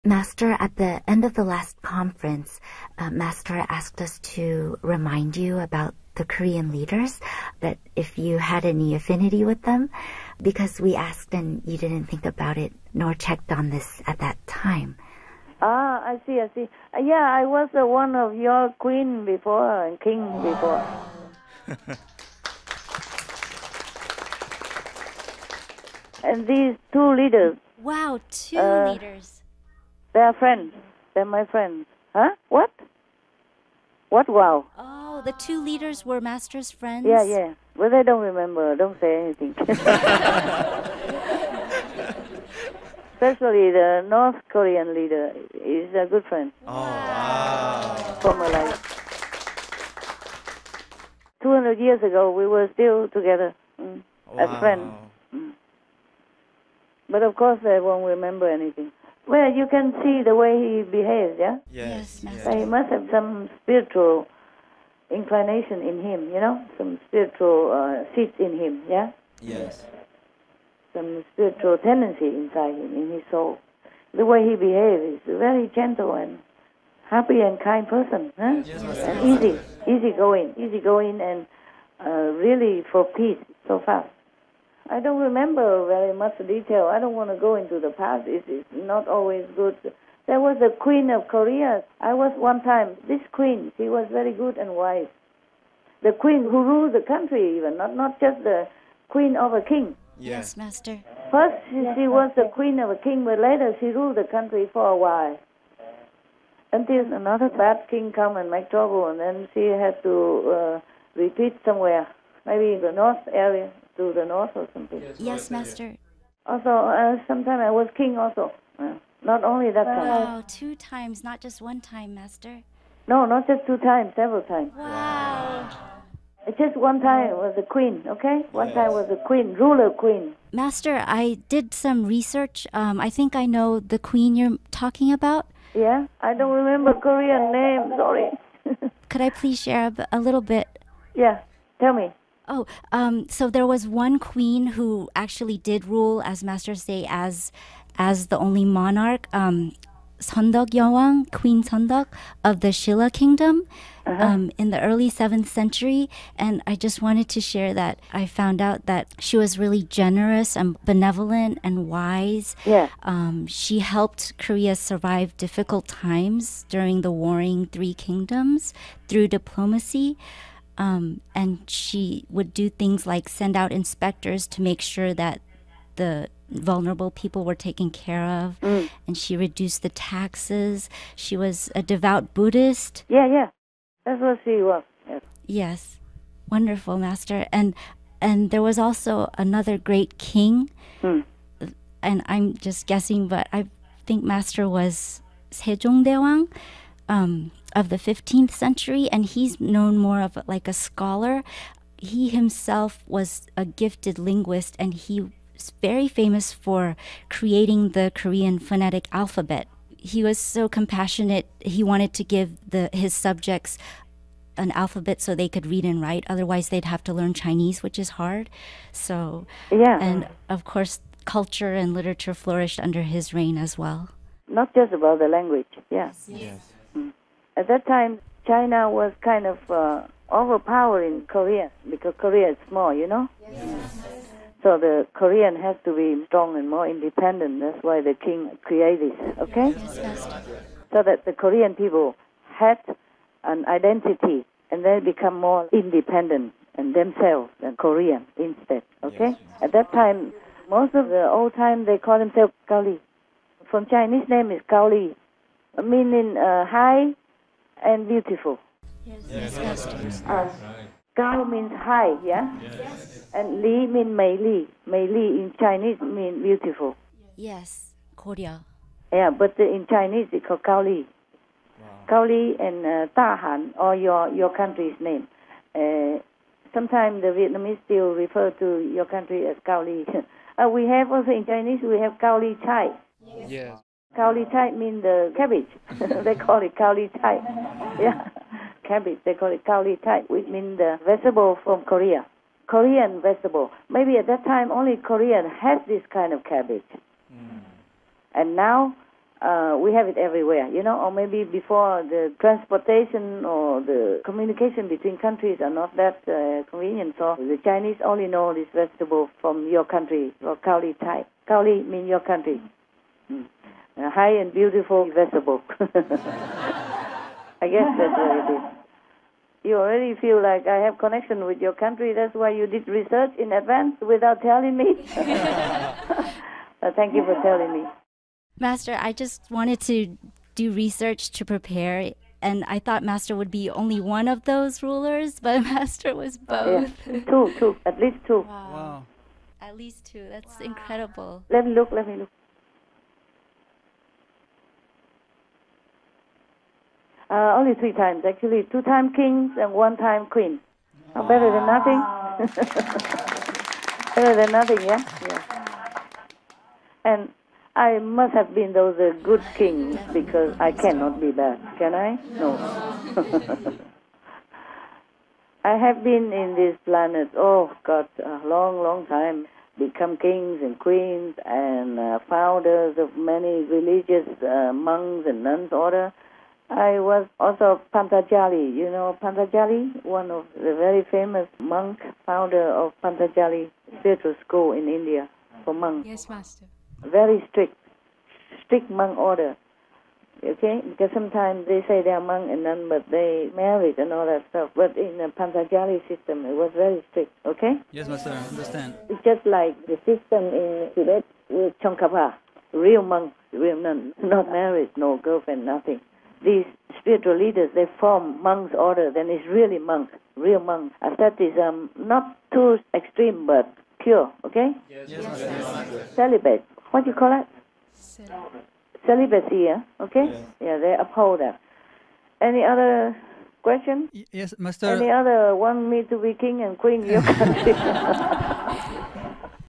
Master, at the end of the last conference, Master asked us to remind you about the Korean leaders, that if you had any affinity with them, because we asked and you didn't think about it nor checked on this at that time. Ah, I see. Yeah, I was one of your queen before and king before. And these two leaders. Wow, two leaders. They are friends. They're my friends. Huh? What? What? Wow. Oh, the two leaders were Master's friends? Yeah. But I don't remember. Don't say anything. Especially the North Korean leader is a good friend. Oh, wow. From my life. 200 years ago, we were still together as friends. But of course, I won't remember anything. Well, you can see the way he behaves, yeah? Yes, Master. He must have some spiritual inclination in him, some spiritual seeds in him, yeah? Yes. Some spiritual tendency inside him, in his soul. The way he behaves is a very gentle and happy and kind person, huh? Yes, and easygoing and really for peace so fast. I don't remember very much detail. I don't want to go into the past. It's not always good. There was a queen of Korea. I was one time. This queen, she was very good and wise. The queen who ruled the country even, not just the queen of a king. Yes, Master. First, she was the queen of a king, but later she ruled the country for a while. Until another bad king come and make trouble, and then she had to retreat somewhere, maybe in the north area, to the north or something. Yes, Master. Also, sometime I was king also. Not only that time. Wow, 2 times, not just 1 time, Master. No, not just 2 times, several times. Wow. Just one time was a queen, okay? One time was a queen, ruler queen. Master, I did some research. I think I know the queen you're talking about. Yeah? I don't remember Korean name, sorry. Could I please share a little bit? Yeah, tell me. Oh, so there was one queen who actually did rule, as Master say, as the only monarch, Seondeok Yewang, Queen Seondeok of the Shilla Kingdom, in the early 7th century. And I just wanted to share that I found out that she was really generous and benevolent and wise. Yeah. She helped Korea survive difficult times during the warring 3 kingdoms through diplomacy. And she would do things like send out inspectors to make sure that the vulnerable people were taken care of. And she reduced the taxes. She was a devout Buddhist. Yeah. That's what she was. Yes. Wonderful, Master. And there was also another great king. And I'm just guessing, but I think Master was Sejongdaewang. Of the 15th century, and he's known more of like a scholar. He himself was a gifted linguist, and he was very famous for creating the Korean phonetic alphabet. He was so compassionate. He wanted to give his subjects an alphabet so they could read and write. Otherwise, they'd have to learn Chinese, which is hard. So, yeah. And of course, culture and literature flourished under his reign as well. Not just about the language, yeah. Yes. At that time, China was kind of overpowering Korea because Korea is small, Yes. So the Korean has to be strong and more independent. That's why the king created this, okay? Yes. So that the Korean people had an identity and then become more independent and themselves and Korean instead, okay? Yes. At that time, most of the old time, they call themselves Gaoli. From Chinese name is Gaoli, meaning high and beautiful. Yes, Master. Gao means high, yeah? Yes. And Li means Mei Li. Mei Li in Chinese means beautiful. Yes, Korea. Yeah, but in Chinese it's called Gao Li. Wow. Gao Li and Da Han, or your country's name. Sometimes the Vietnamese still refer to your country as Gao Li. We have also in Chinese, we have Gao Li Chai. Yes. Gao Li Chai means the cabbage. They call it Gao Li Chai. Yeah, cabbage. They call it Gao Li Chai, which means the vegetable from Korea. Korean vegetable. Maybe at that time only Korean has this kind of cabbage. And now we have it everywhere, or maybe before the transportation or the communication between countries are not that convenient. So the Chinese only know this vegetable from your country, or kaoli Thai. Kaoli means your country. A high and beautiful vegetable. I guess that's what it is. You already feel like I have connection with your country. That's why you did research in advance without telling me. Thank you for telling me. Master, I just wanted to do research to prepare, and I thought Master would be only one of those rulers, but Master was both. Yeah. Two, at least two. Wow. At least two. That's incredible. Let me look. Only 3 times, actually. 2 times kings and 1 time queen. Better than nothing. Better than nothing, yeah? And I must have been those good kings, because I cannot be bad. Can I? No. I have been in this planet, a long, long time. Become kings and queens and founders of many religious monks and nuns order. I was also Pantajali. You know Pantajali? One of the very famous monk, founder of Pantajali spiritual school in India for monks. Yes, Master. Very strict monk order. Okay? Because sometimes they say they are monk and nun, but they married and all that stuff. But in the Pantajali system, it was very strict. Okay? Yes, Master, I understand. It's just like the system in Tibet with Tsongkhapa. Real monk, real nun. Not married, no girlfriend, nothing. These spiritual leaders, they form monks' order, then it's really monks, real monks. Asceticism, not too extreme, but pure, okay? Yes, Master. Celibate. What do you call it? Celibacy, yeah? Okay? Yes. Yeah, they uphold that. Any other question? Yes, Master. Any other want me to be king and queen in your country?